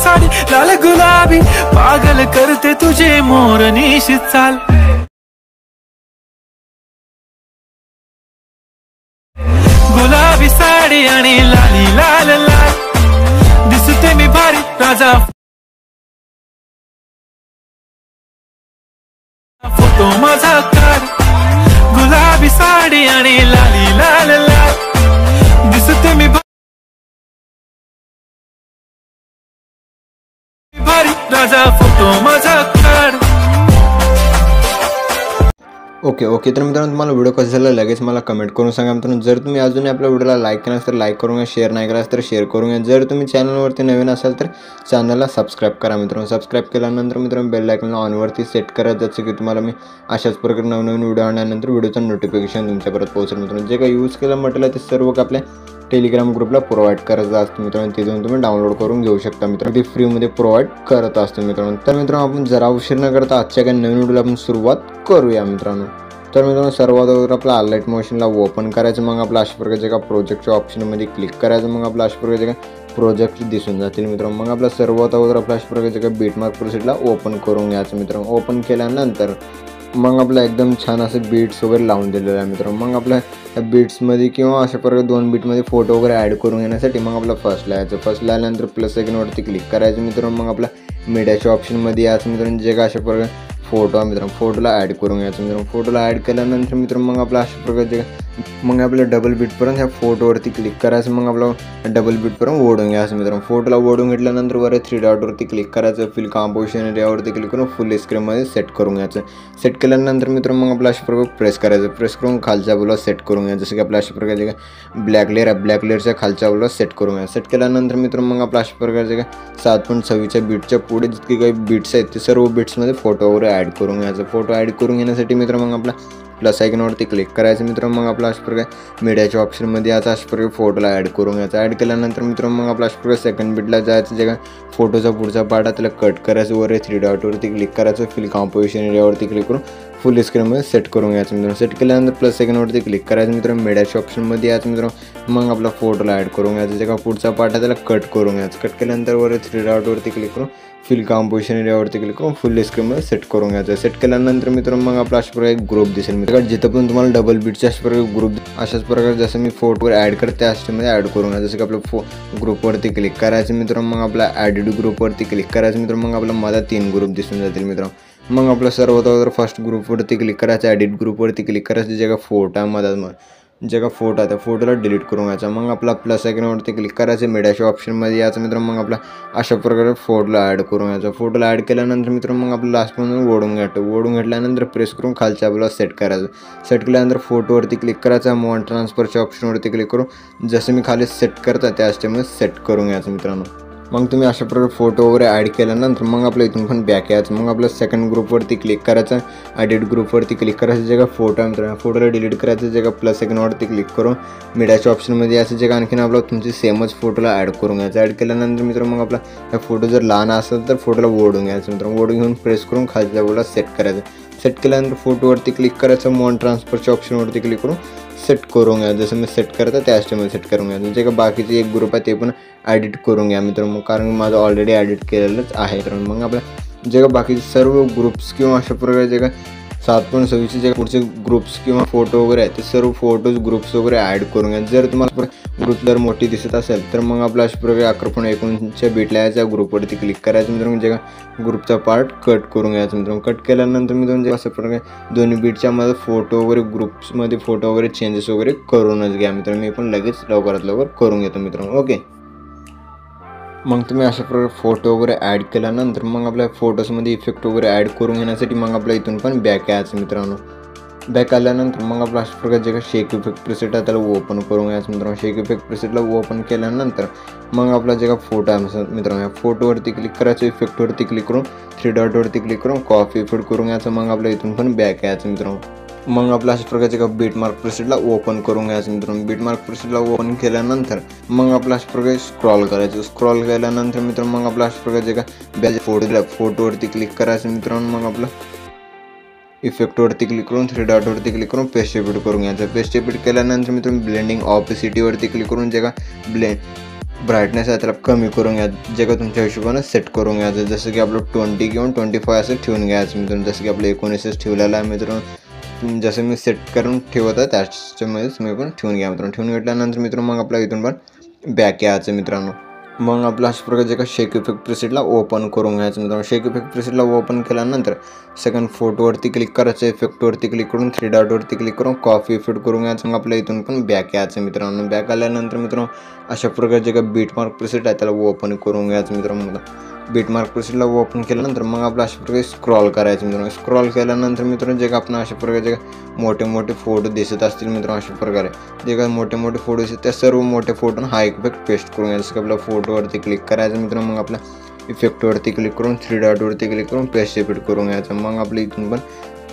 साडी लाल गुलाबी पागल करते तुझे मोरनीशी चाल गुलाबी साडी आणि लाली लाल लाल दिसते मी भारी राजा फोटो माझा काढ गुलाबी साडी आणि लाली लाल लाल दिसते मी भारी राजा फोटो माझा काढ ओके तर मित्रांनो तुम्हाला व्हिडिओ कसा झाला लगेच मला कमेंट करून सांगा मित्रांनो। जर तुम्ही अजूनही आपल्या व्हिडिओला लाईक केला तर लाईक करून घ्या, शेअर नाही केलास तर शेअर करून घ्या। जर तुम्ही चॅनलवरती नवीन असाल तर चॅनलला सबस्क्राईब करा मित्रांनो। सबस्क्राईब केल्यानंतर मित्रांनो बेल आयकॉनला ऑनवरती सेट करा, जसं की तुम्हाला मी अशाच प्रकारे नवनवीन व्हिडिओ आणल्यानंतर व्हिडिओचं नोटिफिकेशन तुमच्यापर्यंत पोहोचेल मित्रांनो। जे काही यूज केलं म्हटलं ते सर्व आपल्या टेलिग्राम ग्रुपला प्रोव्हाइड करत असतो मित्रांनो, तिथून तुम्ही डाउनलोड करून घेऊ शकता मित्रांनो, ते फ्रीमध्ये प्रोव्हाइड करत असतो मित्रांनो। तर मित्रांनो आपण जरा उशीर न करता आजच्या काही नवीन व्हिडिओला आपण सुरुवात करूया मित्रांनो। तर मित्रांनो सर्वात अगोदर आपला आललाईट मोशनला ओपन करायचं, मग आपला अशा प्रकारचे का प्रोजेक्टच्या ऑप्शनमध्ये क्लिक करायचं, मग आपला अशा प्रकारचे का प्रोजेक्ट दिसून जातील मित्रांनो। मग आपला सर्वात अगोदर आपला अशा प्रकारचे का बीटमार्क प्रोसेसला ओपन करून घ्यायचं मित्रांनो। ओपन केल्यानंतर मग आपला एकदम छान असे बीट्स वगैरे लावून दिलेलं आहे मित्रांनो। मग आपल्या बीट्समध्ये किंवा अशा प्रकारे 2 बीटमध्ये फोटो वगैरे ॲड करून घेण्यासाठी मग आपला फर्स्ट लावायचं, फर्स्ट लावल्यानंतर प्लस आयकॉनवरती क्लिक करायचं मित्रांनो। मग आपला मीडियाच्या ऑप्शनमध्ये याचं मित्रांनो, जे का अशा प्रकारे फोटो आहे मित्रांनो, फोटोला ॲड करून घ्यायचं मित्रांनो। फोटोला ॲड केल्यानंतर मित्रांनो मग आपला अशा प्रकारचे मग आपल्या डबल बीटपर्यंत ह्या फोटोवरती क्लिक करायचं, मग आपला डबल बीटपर्यंत ओढून घ्यायचं मित्रांनो। फोटोला ओढून घेतल्यानंतर वर 3 डॉटवरती क्लिक करायचं, फिल कंपोजिशन एरियावरती क्लिक करून फुल स्क्रीनमध्ये सेट करून घ्यायचं। सेट केल्यानंतर मित्रांनो मग आपला अशा प्रकारे प्रेस करायचं, प्रेस करून खालच्या बाजूला सेट करून घ्यायचं, जसं की आपल्या अशा प्रकारचे ब्लॅक लेअर आहे, ब्लॅक लेअरच्या खालच्या बाजूला सेट करून घ्यायचं। सेट केल्यानंतर मित्रांनो मग आपला अशा प्रकारचे 7.26च्या बीटच्या पुढे जितके काही बीट्स आहेत ते सर्व बीट्समध्ये फोटो वगैरे ॲड करून घ्यायचं। फोटो ॲड करून घेण्यासाठी मित्रांनो मग आपला प्लस आयकॉनवरती क्लिक करायचं मित्रांनो। मग आपला अशा प्रकारे मीडियाच्या ऑप्शनमध्ये याचा अशा प्रकारे फोटोला ॲड करून घ्यायचा। ॲड केल्यानंतर मित्रांनो मग आपला अशा प्रकारे सेकंड बीटला जायचं, जे काय फोटोचा पुढचा पार्ट आहे त्याला कट करायचं, वर 3 डॉटवरती क्लिक करायचं, फिल कंपोजिशन एरियावरती क्लिक करून फुल स्क्रीनमध्ये सेट करून घ्यायचं मित्रांनो। सेट केल्यानंतर प्लस आयकॉनवरती क्लिक करायचं मित्रांनो, मीडियाच्या ऑप्शनमध्ये याचं मित्रांनो। मग आपला फोटोला ॲड करून घ्यायचं, जे का पुढचा पार्ट आहे त्याला कट करून घ्यायचं। कट केल्यानंतर वर 3 डॉटवरती क्लिक करून फिल कंपोजिशन एरियावरती क्लिक करून फुल स्क्रीनमध्ये सेट करून घ्यायचं। सेट केल्यानंतर मित्रांनो मग आपला अशा प्रकारे एक ग्रुप दिसेल मित्रांनो, जिथं पण तुम्हाला डबल बीटच्या अशा प्रकारे ग्रुप अशाच प्रकारे जसं मी फोटोवर ॲड करते त्या स्टेमध्ये ॲड करून घ्यायचं। जसं की आपल्या ग्रुपवरती क्लिक करायचं मित्रांनो, मग आपला ॲडिड ग्रुपवरती क्लिक करायचं मित्रांनो। मग आपला माझा 3 ग्रुप दिसून जातील मित्रांनो। मग आपला सर्वात अगोदर फर्स्ट ग्रुपवरती क्लिक करायचं, ॲडिट ग्रुपवरती क्लिक करायचं, जे का फोटो आहे मधात जे का फोटो आहे त्या फोटोला डिलीट करून घ्यायचा। मग आपला प्लस आयकॉनवरती क्लिक करायचं, मीडियाच्या ऑप्शनमध्ये याचं मित्रांनो। मग आपला अशा प्रकारे फोटोला ॲड करून घ्यायचा। फोटोला ॲड केल्यानंतर मित्रांनो मग आपलं लास्टमध्ये ओढून घ्यायचं। ओढून घेतल्यानंतर प्रेस करून खालच्या बाजूला सेट करायचं। सेट केल्यानंतर फोटोवरती क्लिक करायचा, मूव ट्रान्सफरच्या ऑप्शनवरती क्लिक करून जसं मी खाली सेट करता त्या स्टेपमध्ये सेट करून घ्यायचं मित्रांनो। मग तुम्ही अशा प्रकारे फोटो वगैरे ॲड केल्यानंतर मग आपल्या इथून पण बॅक यायचं। मग आपलं सेकंड ग्रुपवरती क्लिक करायचं, ॲडिट ग्रुपवरती क्लिक करायचं, जे का फोटो आहे मित्रांनो फोटोला डिलीट करायचं, जे का प्लस आयकॉनवरती क्लिक करून मीडियाच्या ऑप्शनमध्ये यायचं, जे का आणखीन आपलं तुमची सेमच फोटोला ॲड करून घ्यायचं। ॲड केल्यानंतर मित्रांनो मग आपला हा फोटो जर लहान असेल तर फोटोला ओढून घ्यायचं मित्रांनो। ओढून घेऊन प्रेस करून खालच्या बाजूला सेट करायचं। सेट केल्यानंतर फोटोवरती क्लिक करायचं, मूव ट्रान्सफरच्या ऑप्शनवरती क्लिक करून सेट करून घ्या, जसं मी सेट करता त्या स्टेपमध्ये सेट करून घ्या। जे का बाकीचे एक ग्रुप आहे ते पण ॲडिट करून घ्या मित्रांनो, कारण माझं ऑलरेडी ॲडिट केलेलंच आहे मित्रांनो। मग आपल्या जे का बाकीचे सर्व ग्रुप्स किंवा अशा प्रकारे जे का 7.26चे जे पुढचे ग्रुप्स किंवा फोटो वगैरे आहेत ते सर्व फोटोज ग्रुप्स वगैरे ॲड करून घ्या। जर तुम्हाला ग्रुप जर मोठी दिसत असेल तर मग आपला अशा प्रकारे 11.19च्या बीटला यायच्या ग्रुपवरती क्लिक करायचं मित्रांनो, जे का ग्रुपचा पार्ट कट करून घ्यायचं मित्रांनो। कट केल्यानंतर मित्रांनो जे अशा प्रकारे 2 बीटच्या मध्ये फोटो वगैरे ग्रुप्समध्ये फोटो वगैरे चेंजेस वगैरे करूनच घ्या मित्रांनो। मी पण लगेच लवकरात लवकर करून घेतो मित्रांनो। ओके, मग तुम्ही अशा प्रकारे फोटो वगैरे ॲड केल्यानंतर मग आपल्या फोटोजमध्ये इफेक्ट वगैरे ॲड करून घेण्यासाठी मग आपल्या इथून पण बॅक यायचं मित्रांनो। बॅक आल्यानंतर मग आपला अशा प्रकारे जे का शेक इफेक्ट प्रिसेट आहे त्याला ओपन करून घ्यायचं मित्रांनो। शेक इफेक्ट प्रिसेटला ओपन केल्यानंतर मग आपला जे का फोटो आहे मित्रांनो या फोटोवरती क्लिक करायचं, इफेक्टवरती क्लिक करून 3 डॉटवरती क्लिक करून कॉपी इफेक्ट करून घ्यायचं। मग आपल्या इथून पण बॅक यायचं मित्रांनो। मग आपल्या अशा प्रकारचे का बीटमार्क प्रिसेटला ओपन करून घ्यायचं मित्रांनो। बीटमार्क प्रिसेटला ओपन केल्यानंतर मग आपला अशा प्रकारे स्क्रॉल करायचं। स्क्रॉल केल्यानंतर मित्रांनो मग आपला अशा प्रकारचे का फोटोवरती क्लिक करायचं मित्रांनो। मग आपलं इफेक्टवरती क्लिक करून 3 डॉटवरती क्लिक करून पेस्ट इफेक्ट करून घ्यायचं। पेस्ट इफेक्ट केल्यानंतर मित्रांनो ब्लेंडिंग ऑपेसिटीवरती क्लिक करून जे का ब्राईटनेस आहे त्याला कमी करून घ्या, जे का तुमच्या हिशोबाने सेट करून घ्यायचं. जसं की आपलं 20 किंवा 25 असं ठेवून घ्यायचं मित्रांनो. जसं की आपलं 19 ठेवलेलं आहे मित्रांनो. जसं मी सेट करून ठेवत आहे त्याच्यामध्येच मी पण ठेवून घ्या मित्रांनो. ठेवून घेतल्यानंतर मित्रांनो मग आपल्या इथून पण बॅक यायचं मित्रांनो. मग आपलं अशा प्रकारचे का शेक इफेक्ट प्रीसेटला ओपन करून घ्यायचं मित्रांनो. शेक इफेक्ट प्रीसेटला ओपन केल्यानंतर सेकंड फोटोवरती क्लिक करायचं, इफेक्टवरती क्लिक करून 3 डॉटवरती क्लिक करून कॉफी इफेक्ट करून घ्यायचं. मग आपल्या इथून पण बॅक यायचं मित्रांनो. बॅक आल्यानंतर मित्रांनो अशा प्रकारचे का बीटमार्क प्रीसेट आहे त्याला ओपन करून घ्यायचं मित्रांनो. बीटमार्क प्रीसेटला ओपन केल्यानंतर मग आपलं अशा प्रकारे स्क्रॉल करायचं मित्रांनो. स्क्रॉल केल्यानंतर मित्रांनो जे का आपण अशा प्रकारचे मोठे मोठे फोटो दिसत असतील मित्रांनो, अशा प्रकारे जे काय मोठे मोठे फोटो दिसतात त्या सर्व मोठे फोटो हा इफेक्ट पेस्ट करून घ्यायचं. की आपल्या फोटोवरती क्लिक करायचं मित्रांनो. मग आपल्या इफेक्टवरती क्लिक करून 3 डॉटवरती क्लिक करून पेस्ट इफेक्ट करून घ्यायचं. मग आपल्या इथून पण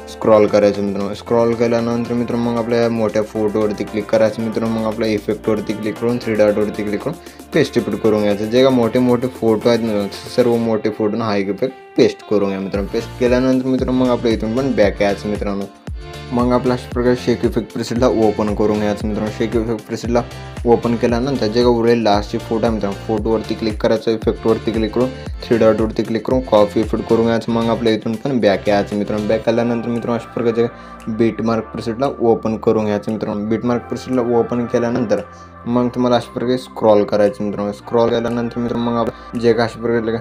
स्क्रॉल करायचं मित्रांनो. स्क्रॉल केल्यानंतर मित्रांनो मग आपल्या मोठ्या फोटोवरती क्लिक करायचं मित्रांनो. मग आपल्या इफेक्टवरती क्लिक करून 3 डॉटवरती क्लिक करून पेस्ट इफेक्ट करून घ्यायचं. जे का मोठे मोठे फोटो आहेत मित्रांनो सर्व मोठे फोटो हा इफेक्ट पेस्ट करून घ्या मित्रांनो. पेस्ट केल्यानंतर मित्रांनो मग आपल्या इथून पण बॅक यायचं मित्रांनो. मग आपल्या अशा प्रकारे शेक इफेक्ट प्रीसेटला ओपन करून घ्यायचं मित्रांनो. शेक इफेक्ट प्रीसेटला ओपन केल्यानंतर जे का उरलेले लास्टचे फोटो आहे मित्रांनो, फोटोवरती क्लिक करायचं, इफेक्टवरती क्लिक करून 3 डॉटवरती क्लिक करून कॉफी इफेक्ट करून घ्यायचं. मग आपल्या इथून पण बॅक यायचं मित्रांनो. बॅक आल्यानंतर मित्रांनो अशा प्रकारचे बीटमार्क प्रीसेटला ओपन करून घ्यायचं मित्रांनो. बीटमार्क प्रीसेटला ओपन केल्यानंतर मग तुम्हाला अशा प्रकारे स्क्रॉल करायचं मित्रांनो. स्क्रॉल केल्यानंतर मित्रांनो मग आपण जे का अशा प्रकारे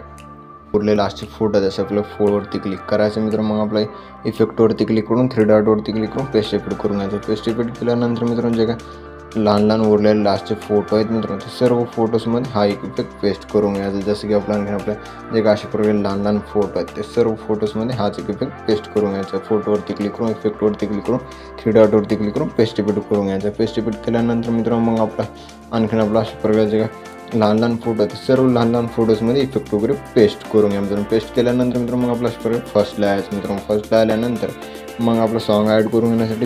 उरले लास्टचे फोटो आहे तसं आपल्या फोटोवरती क्लिक करायचं मित्रांनो. मग आपल्या इफेक्टवरती क्लिक करून 3 डॉटवरती क्लिक करून पेस्ट इफेक्ट करून घ्यायचं. पेस्ट इफेक्ट केल्यानंतर मित्रांनो जे काय लहान लहान उरलेले लास्टचे फोटो आहेत मित्रांनो ते सर्व फोटोजमध्ये हा एक इफेक्ट पेस्ट करून घ्यायचा. जसं की आपल्या जे काय अशा प्रकारे लहान लहान फोटो आहेत ते सर्व फोटोजमध्ये हाच एक इफेक्ट पेस्ट करून घ्यायचा. फोटोवरती क्लिक करून इफेक्टवरती क्लिक करून 3 डॉटवरती क्लिक करून पेस्ट इफेक्ट करून घ्यायचा. पेस्ट इफेक्ट केल्यानंतर मित्रांनो मग आपला आणखीन आपला अशा प्रकारे जे काय लहान लहान फोटो आहेत सर्व लहान लहान फोटोजमध्ये इफेक्ट वगैरे पेस्ट करून घ्या मित्रांनो. पेस्ट केल्यानंतर मित्रांनो मग आपला अशा प्रकारे फर्स्टला यायचं मित्रांनो. फर्स्टला आल्यानंतर मग आपलं सॉन्ग ॲड करून घेण्यासाठी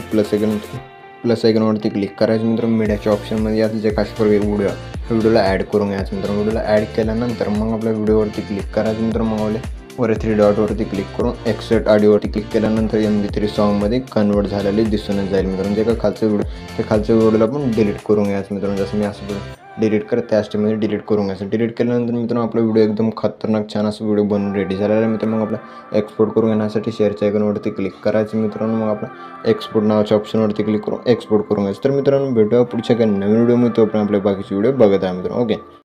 प्लस आयकॉनवरती क्लिक करायचं मित्रांनो. मीडियाच्या ऑप्शनमध्ये यात जे काही प्रकारे व्हिडिओला ॲड करून घ्यायचं मित्रांनो. व्हिडिओला ॲड केल्यानंतर मग आपल्या व्हिडिओवरती क्लिक करायचं मित्रांनो. मग आपले वर 3 डॉटवरती क्लिक करून एक्सट्रॅक्ट ऑडिओवरती क्लिक केल्यानंतर MP3 सॉन्गमध्ये कन्वर्ट झालेले दिसूनच जाईल मित्रांनो. जे का खालचं व्हिडिओ ते खालच्या व्हिडिओला पण डिलीट करून घ्यायचं मित्रांनो. जसं मी असं डिलीट करत त्या स्टेपमध्ये डिलीट करून घ्यायचं. डिलीट केल्यानंतर मित्रांनो आपला व्हिडिओ एकदम खतरनाक छान असं व्हिडिओ बनवून रेडी झालेला आहे मित्रांनो. मग आपला एक्सपोर्ट करून घेण्यासाठी शेअरच्या आयकॉनवरती क्लिक करायचं मित्रांनो. मग आपला एक्सपोर्ट नावाच्या ऑप्शनवरती क्लिक करून एक्सपोर्ट करून घ्यायचं. तर मित्रांनो भेटूया पुढच्या काही नवीन व्हिडिओमध्ये. तोपर्यंत आपल्या बाकीचे व्हिडिओ बघत आहे मित्रांनो. ओके.